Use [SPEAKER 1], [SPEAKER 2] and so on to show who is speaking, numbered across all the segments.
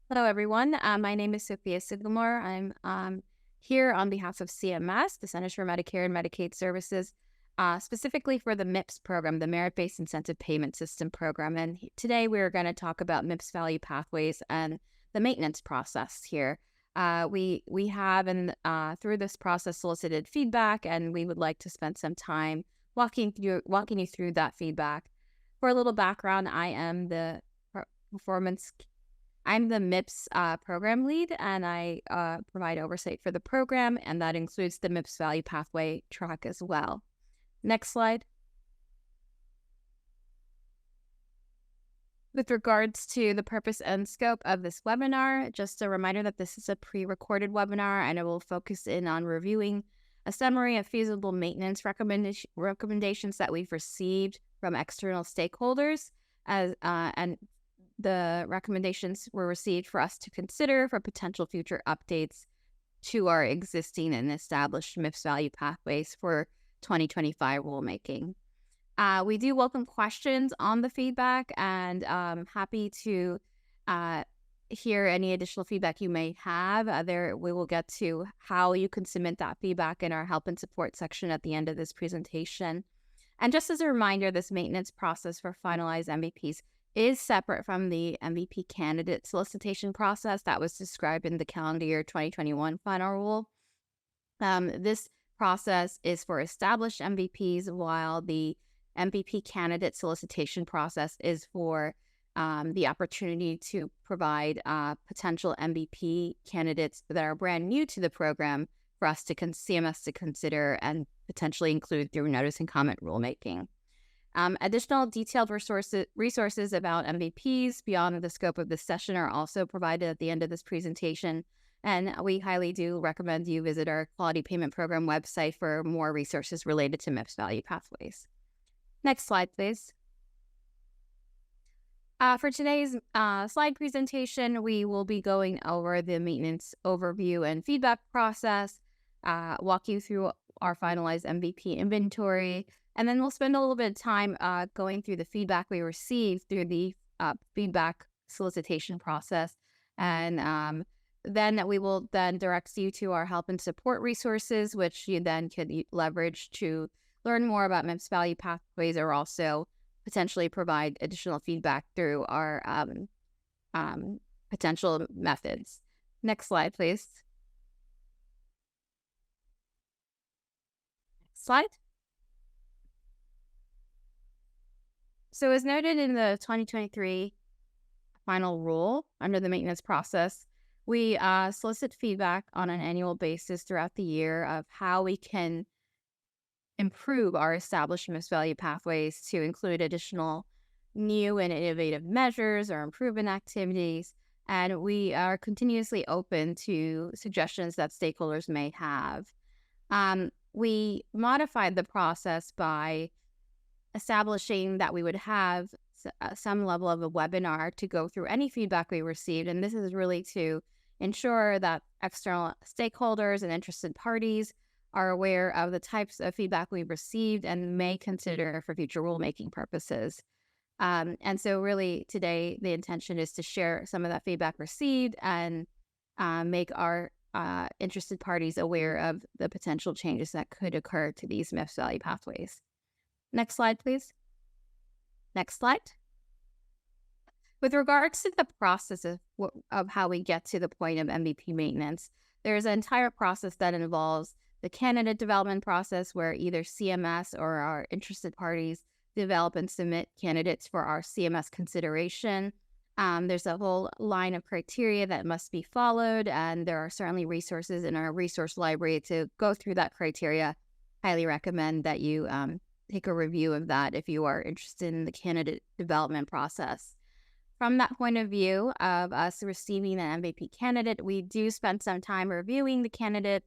[SPEAKER 1] Hello, everyone. My name is Sophia Siglemore. I'm here on behalf of CMS, the Centers for Medicare and Medicaid Services, specifically for the MIPS program, the Merit-Based Incentive Payment System program. And today we're going to talk about MIPS value pathways and the maintenance process here. We have, through this process, solicited feedback, and we would like to spend some time walking you through that feedback. For a little background, performance I'm the MIPS program lead, and I provide oversight for the program, and that includes the MIPS value pathway track as well. Next slide. With regards to the purpose and scope of this webinar, just a reminder that this is a pre-recorded webinar, and it will focus in on reviewing a summary of feasible maintenance recommendations that we've received from external stakeholders, and the recommendations were received for us to consider for potential future updates to our existing and established MIPS value pathways for 2025 rulemaking. We do welcome questions on the feedback, and happy to hear any additional feedback you may have. We will get to how you can submit that feedback in our help and support section at the end of this presentation. And just as a reminder, this maintenance process for finalized MVPs is separate from the MVP candidate solicitation process that was described in the calendar year 2021 final rule. This process is for established MVPs, while the MVP candidate solicitation process is for the opportunity to provide potential MVP candidates that are brand new to the program for us to CMS to consider and potentially include through notice and comment rulemaking. Additional detailed resources about MVPs beyond the scope of this session are also provided at the end of this presentation, and we highly do recommend you visit our Quality Payment Program website for more resources related to MIPS value pathways. Next slide, please. For today's slide presentation, we will be going over the maintenance overview and feedback process, walk you through our finalized MVP inventory, and then we'll spend a little bit of time going through the feedback we received through the feedback solicitation process. And then we will then direct you to our help and support resources, which you then could leverage to learn more about MIPS value pathways, or also potentially provide additional feedback through our potential methods. Next slide, please. Slide. So as noted in the 2023 final rule under the maintenance process, we solicit feedback on an annual basis throughout the year of how we can improve our established MIPS value pathways to include additional new and innovative measures or improvement activities. And we are continuously open to suggestions that stakeholders may have. We modified the process by establishing that we would have some level of a webinar to go through any feedback we received. And this is really to ensure that external stakeholders and interested parties are aware of the types of feedback we've received and may consider for future rulemaking purposes. And so really today, the intention is to share some of that feedback received and make our interested parties aware of the potential changes that could occur to these MIPS value pathways. Next slide, please. Next slide. With regards to the process of how we get to the point of MVP maintenance, there's an entire process that involves the candidate development process, where either CMS or our interested parties develop and submit candidates for our CMS consideration. There's a whole line of criteria that must be followed, and there are certainly resources in our resource library to go through that criteria. Highly recommend that you take a review of that if you are interested in the candidate development process. From that point of view of us receiving an MVP candidate, we do spend some time reviewing the candidate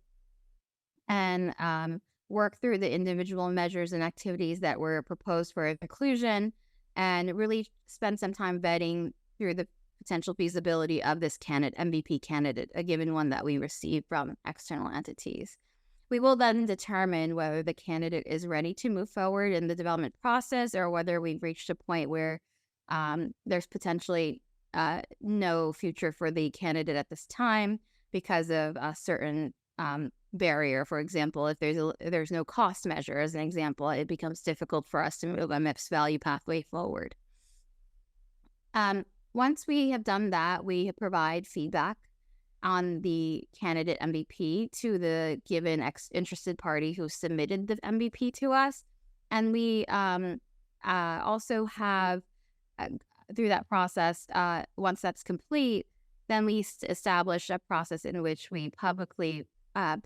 [SPEAKER 1] and work through the individual measures and activities that were proposed for inclusion, and really spend some time vetting through the potential feasibility of this MVP candidate, a given one that we receive from external entities. We will then determine whether the candidate is ready to move forward in the development process, or whether we've reached a point where there's potentially no future for the candidate at this time because of a certain barrier. For example, if there's no cost measure, as an example, it becomes difficult for us to move a MIPS value pathway forward. Once we have done that, we provide feedback on the candidate MVP to the given interested party who submitted the MVP to us. And we also have, through that process, once that's complete, then we establish a process in which we publicly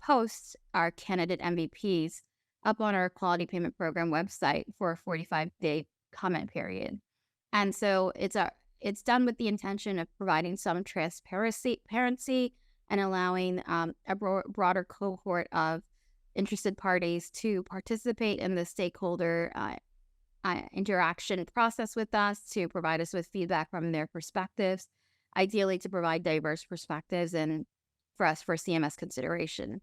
[SPEAKER 1] post our candidate MVPs up on our Quality Payment Program website for a 45-day comment period. And so it's done with the intention of providing some transparency and allowing a broader cohort of interested parties to participate in the stakeholder interaction process with us, to provide us with feedback from their perspectives, ideally to provide diverse perspectives and for CMS consideration.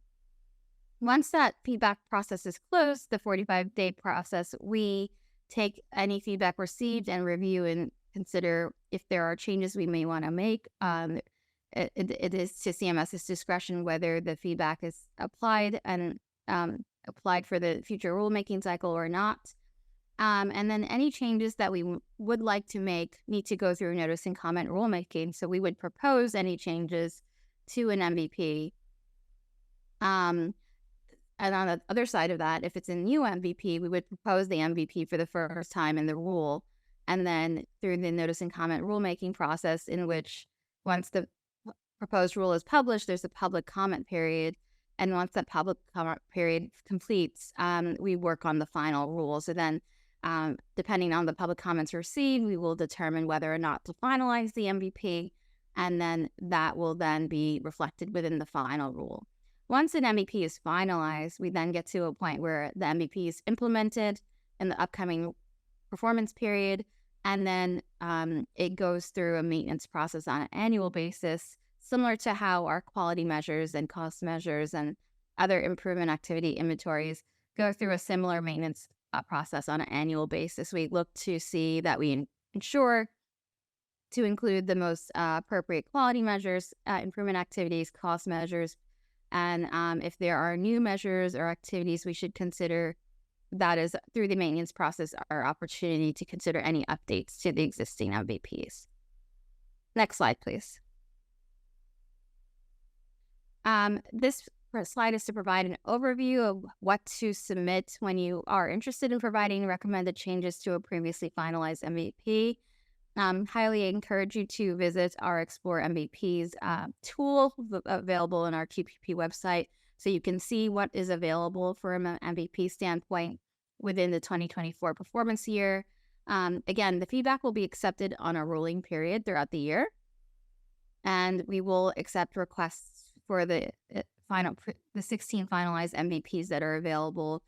[SPEAKER 1] Once that feedback process is closed, the 45-day process, we take any feedback received and review and consider if there are changes we may want to make. It is to CMS's discretion whether the feedback is applied and applied for the future rulemaking cycle or not. And then any changes that we would like to make need to go through notice and comment rulemaking. So we would propose any changes to an MVP. And on the other side of that, if it's a new MVP, we would propose the MVP for the first time in the rule. And then through the notice and comment rulemaking process, in which once the proposed rule is published, there's a public comment period. And once that public comment period completes, we work on the final rule. So then, depending on the public comments received, we will determine whether or not to finalize the MVP. And then that will then be reflected within the final rule. Once an MVP is finalized, we then get to a point where the MVP is implemented in the upcoming performance period, and then it goes through a maintenance process on an annual basis, similar to how our quality measures and cost measures and other improvement activity inventories go through a similar maintenance process on an annual basis. We look to see that we ensure to include the most appropriate quality measures, improvement activities, cost measures, and if there are new measures or activities we should consider, that is through the maintenance process our opportunity to consider any updates to the existing MVPs. Next slide, please. This slide is to provide an overview of what to submit when you are interested in providing recommended changes to a previously finalized MVP. Highly encourage you to visit our Explore MVPs tool available on our QPP website, so you can see what is available from an MVP standpoint within the 2024 performance year. Again, the feedback will be accepted on a rolling period throughout the year, and we will accept requests for the 16 finalized MVPs that are available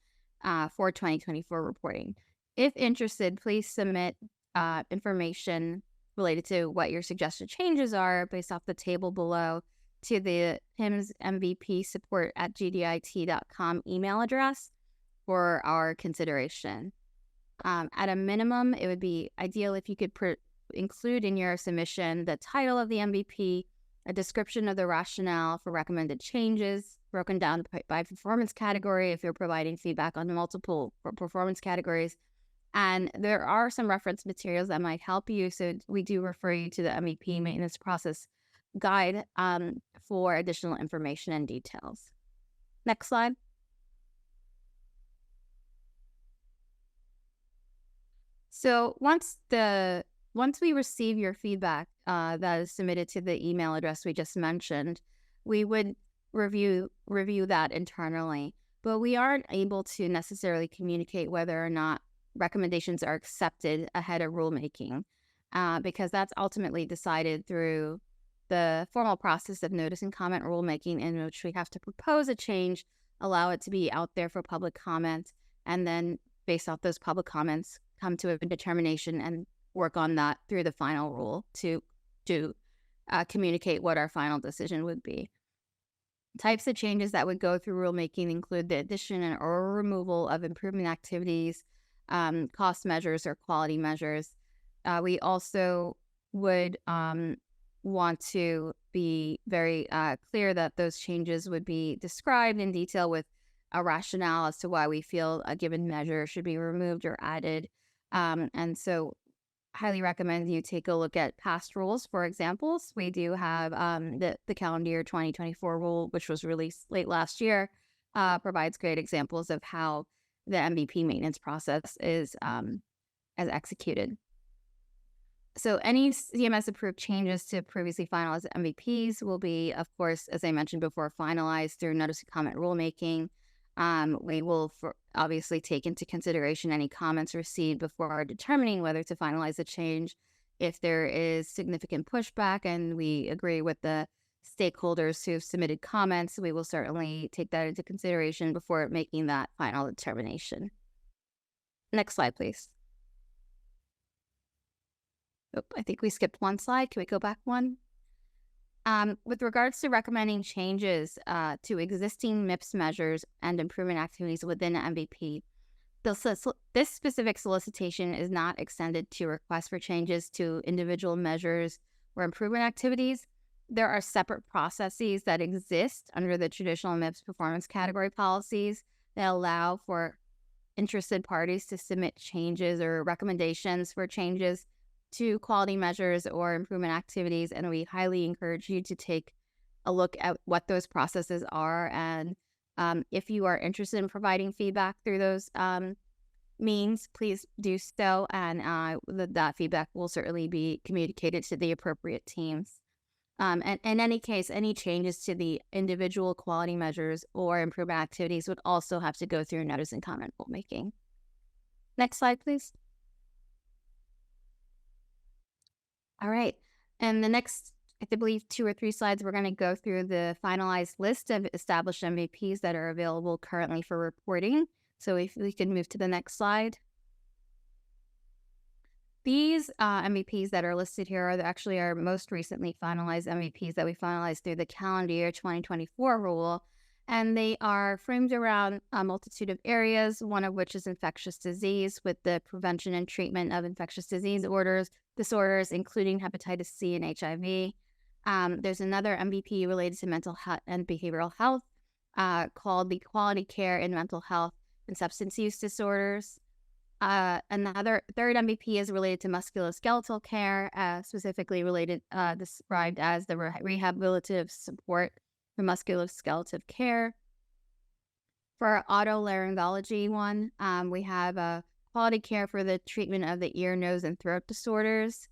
[SPEAKER 1] for 2024 reporting. If interested, please submit information related to what your suggested changes are based off the table below to the PIMS MVP support at gdit.com email address for our consideration. At a minimum, it would be ideal if you could include in your submission the title of the MVP, a description of the rationale for recommended changes, broken down by performance category if you're providing feedback on multiple performance categories. And there are some reference materials that might help you. So we do refer you to the MVP maintenance process guide for additional information and details. Next slide. So once we receive your feedback that is submitted to the email address we just mentioned, we would review that internally. But we aren't able to necessarily communicate whether or not recommendations are accepted ahead of rulemaking, because that's ultimately decided through the formal process of notice and comment rulemaking, in which we have to propose a change, allow it to be out there for public comment, and then based off those public comments, come to a determination and work on that through the final rule to communicate what our final decision would be. Types of changes that would go through rulemaking include the addition or removal of improvement activities, cost measures or quality measures. We also would want to be very clear that those changes would be described in detail with a rationale as to why we feel a given measure should be removed or added. And so highly recommend you take a look at past rules for examples. We do have the calendar year 2024 rule, which was released late last year, provides great examples of how the MVP maintenance process is as executed. So any CMS approved changes to previously finalized MVPs will be, of course, as I mentioned before, finalized through notice of comment rulemaking. We will obviously take into consideration any comments received before determining whether to finalize the change. If there is significant pushback and we agree with the stakeholders who have submitted comments, we will certainly take that into consideration before making that final determination. Next slide, please. Oh, I think we skipped one slide. Can we go back one? With regards to recommending changes to existing MIPS measures and improvement activities within an MVP, this specific solicitation is not extended to requests for changes to individual measures or improvement activities. There are separate processes that exist under the traditional MIPS performance category policies that allow for interested parties to submit changes or recommendations for changes to quality measures or improvement activities, and we highly encourage you to take a look at what those processes are. And if you are interested in providing feedback through those means, please do so, and that feedback will certainly be communicated to the appropriate teams. And in any case, any changes to the individual quality measures or improvement activities would also have to go through notice and comment rulemaking. Next slide, please. All right. And the next, I believe, 2 or 3 slides, we're going to go through the finalized list of established MVPs that are available currently for reporting. So if we could move to the next slide. These MVPs that are listed here are actually our most recently finalized MVPs that we finalized through the calendar year 2024 rule. And they are framed around a multitude of areas, one of which is infectious disease with the prevention and treatment of infectious disease disorders, including hepatitis C and HIV. There's another MVP related to mental health and behavioral health called the Quality Care in Mental Health and Substance Use Disorders. Another third MVP is related to musculoskeletal care, specifically described as the rehabilitative support for musculoskeletal care. For our otolaryngology one, we have quality care for the treatment of the ear, nose, and throat disorders.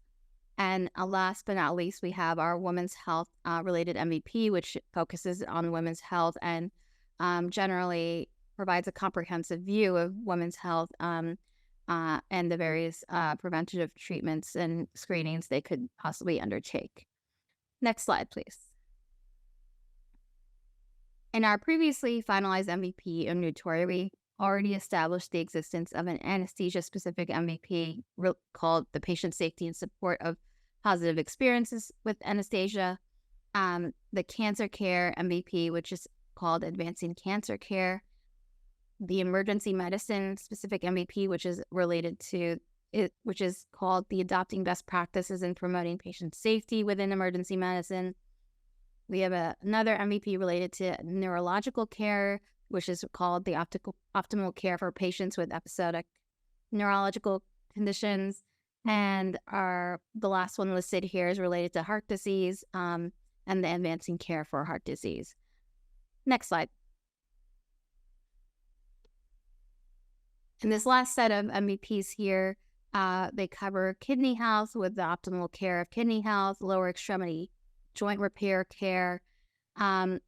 [SPEAKER 1] And last but not least, we have our women's health related MVP, which focuses on women's health and generally provides a comprehensive view of women's health and the various preventative treatments and screenings they could possibly undertake. Next slide, please. In our previously finalized MVP in Nutori, we already established the existence of an anesthesia-specific MVP called the Patient Safety and Support of Positive Experiences with Anesthesia, the Cancer Care MVP, which is called Advancing Cancer Care, the Emergency Medicine Specific MVP, which is related to it, which is called the Adopting Best Practices in Promoting Patient Safety within Emergency Medicine. We have another MVP related to neurological care, which is called the Optimal Care for Patients with Episodic Neurological Conditions. And the last one listed here is related to heart disease and the Advancing Care for Heart Disease. Next slide. In this last set of MVPs here, they cover kidney health with the optimal care of kidney health, lower extremity joint repair care,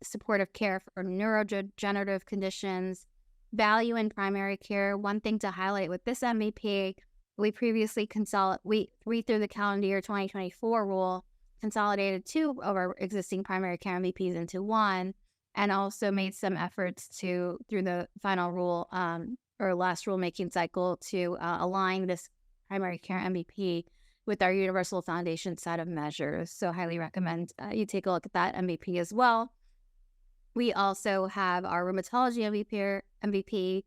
[SPEAKER 1] supportive care for neurodegenerative conditions, value in primary care. One thing to highlight with this MVP, we previously through the calendar year 2024 rule, consolidated 2 of our existing primary care MVPs into one, and also made some efforts through the final rule or last rulemaking cycle to align this primary care MVP with our Universal Foundation set of measures. So highly recommend you take a look at that MVP as well. We also have our rheumatology MVP,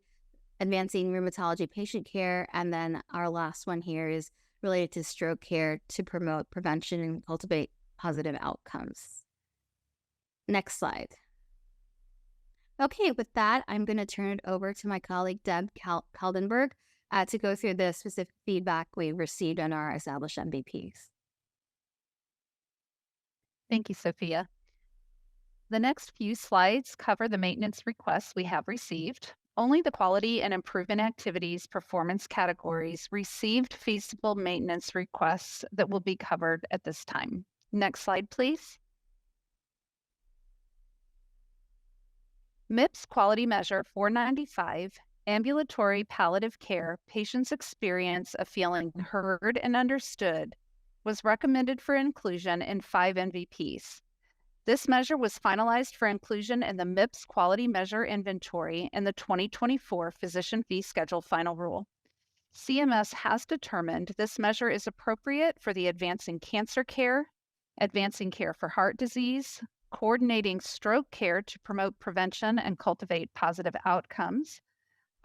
[SPEAKER 1] advancing rheumatology patient care. And then our last one here is related to stroke care to promote prevention and cultivate positive outcomes. Next slide. Okay, with that, I'm going to turn it over to my colleague, Deb Kaldenberg, to go through the specific feedback we received on our established MVPs.
[SPEAKER 2] Thank you, Sophia. The next few slides cover the maintenance requests we have received. Only the quality and improvement activities performance categories received feasible maintenance requests that will be covered at this time. Next slide, please. MIPS Quality Measure 495, Ambulatory Palliative Care, Patients' Experience of Feeling Heard and Understood, was recommended for inclusion in 5 MVPs. This measure was finalized for inclusion in the MIPS Quality Measure Inventory in the 2024 Physician Fee Schedule Final Rule. CMS has determined this measure is appropriate for the advancing cancer care, advancing care for heart disease, coordinating stroke care to promote prevention and cultivate positive outcomes,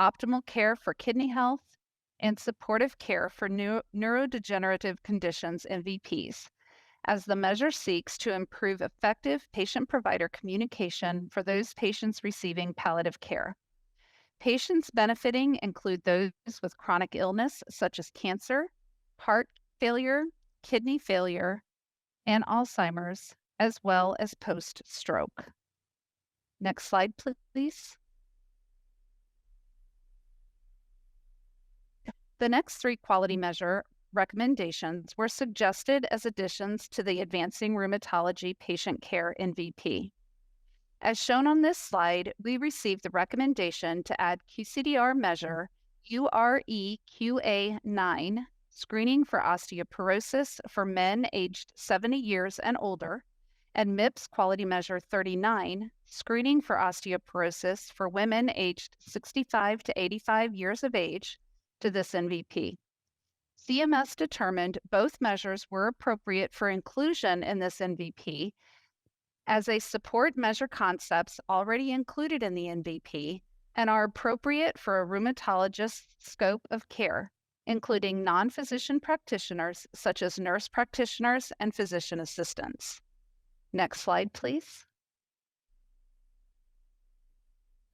[SPEAKER 2] optimal care for kidney health, and supportive care for neurodegenerative conditions MVPs, as the measure seeks to improve effective patient-provider communication for those patients receiving palliative care. Patients benefiting include those with chronic illness such as cancer, heart failure, kidney failure, and Alzheimer's, as well as post-stroke. Next slide, please. The next 3 quality measure recommendations were suggested as additions to the Advancing Rheumatology Patient Care MVP. As shown on this slide, we received the recommendation to add QCDR measure UREQA9, screening for osteoporosis for men aged 70 years and older, and MIPS Quality Measure 39, screening for osteoporosis for women aged 65 to 85 years of age, to this MVP. CMS determined both measures were appropriate for inclusion in this MVP as they support measure concepts already included in the MVP and are appropriate for a rheumatologist's scope of care, including non-physician practitioners such as nurse practitioners and physician assistants. Next slide, please.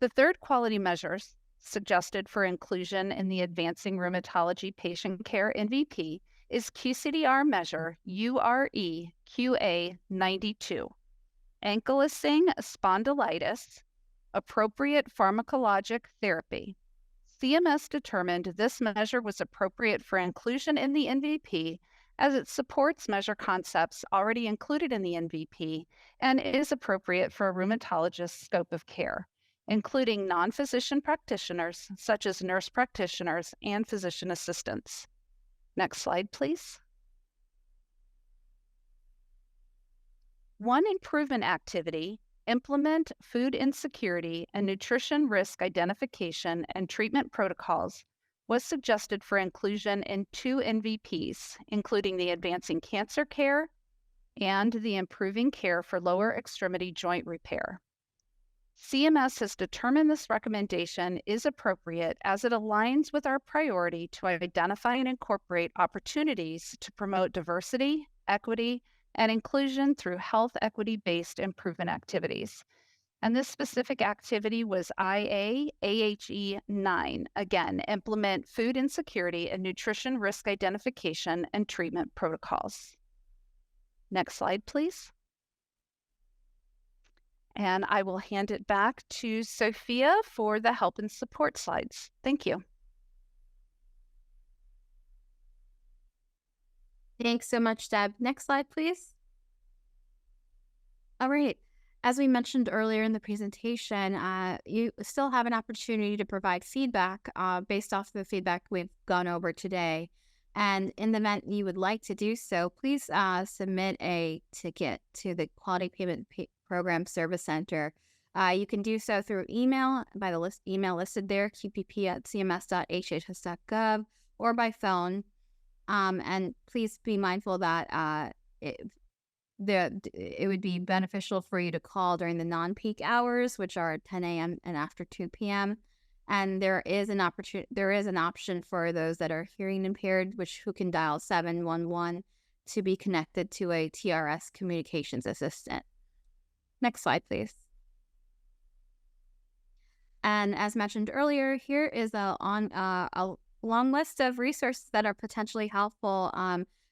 [SPEAKER 2] The third quality measures suggested for inclusion in the Advancing Rheumatology Patient Care MVP is QCDR measure UREQA92, ankylosing spondylitis, appropriate pharmacologic therapy. CMS determined this measure was appropriate for inclusion in the MVP as it supports measure concepts already included in the MVP and is appropriate for a rheumatologist's scope of care, including non-physician practitioners such as nurse practitioners and physician assistants. Next slide, please. One improvement activity, implement food insecurity and nutrition risk identification and treatment protocols, was suggested for inclusion in 2 MVPs, including the Advancing Cancer Care and the Improving Care for Lower Extremity Joint Repair. CMS has determined this recommendation is appropriate as it aligns with our priority to identify and incorporate opportunities to promote diversity, equity, and inclusion through health equity-based improvement activities. And this specific activity was IA-AHE 9, again, implement food insecurity and nutrition risk identification and treatment protocols. Next slide, please. And I will hand it back to Sophia for the help and support slides. Thank you.
[SPEAKER 1] Thanks so much, Deb. Next slide, please. All right. As we mentioned earlier in the presentation, you still have an opportunity to provide feedback based off the feedback we've gone over today. And in the event you would like to do so, please submit a ticket to the Quality Payment Program Service Center. You can do so through email by the email listed there, qpp@cms.hhs.gov, or by phone. And please be mindful that it would be beneficial for you to call during the non-peak hours, which are 10 a.m. and after 2 p.m. And there is an option for those that are hearing impaired, who can dial 711 to be connected to a TRS communications assistant. Next slide, please. And as mentioned earlier, here is a long list of resources that are potentially helpful.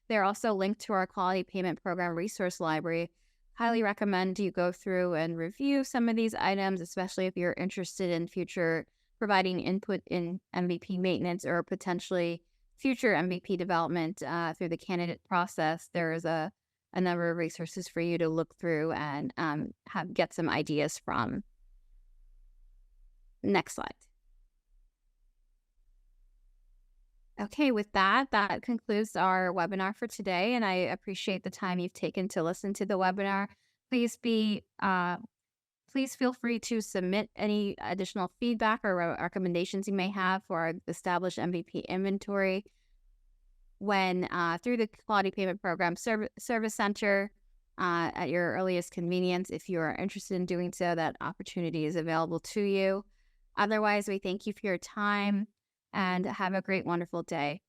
[SPEAKER 1] They're also linked to our Quality Payment Program resource library. Highly recommend you go through and review some of these items, especially if you're interested in future providing input in MVP maintenance or potentially future MVP development through the candidate process. There is a number of resources for you to look through and get some ideas from. Next slide. Okay, with that, that concludes our webinar for today, and I appreciate the time you've taken to listen to the webinar. Please feel free to submit any additional feedback or recommendations you may have for our established MVP inventory when through the Quality Payment Program Service Center at your earliest convenience. If you are interested in doing so, that opportunity is available to you. Otherwise, we thank you for your time and have a great, wonderful day.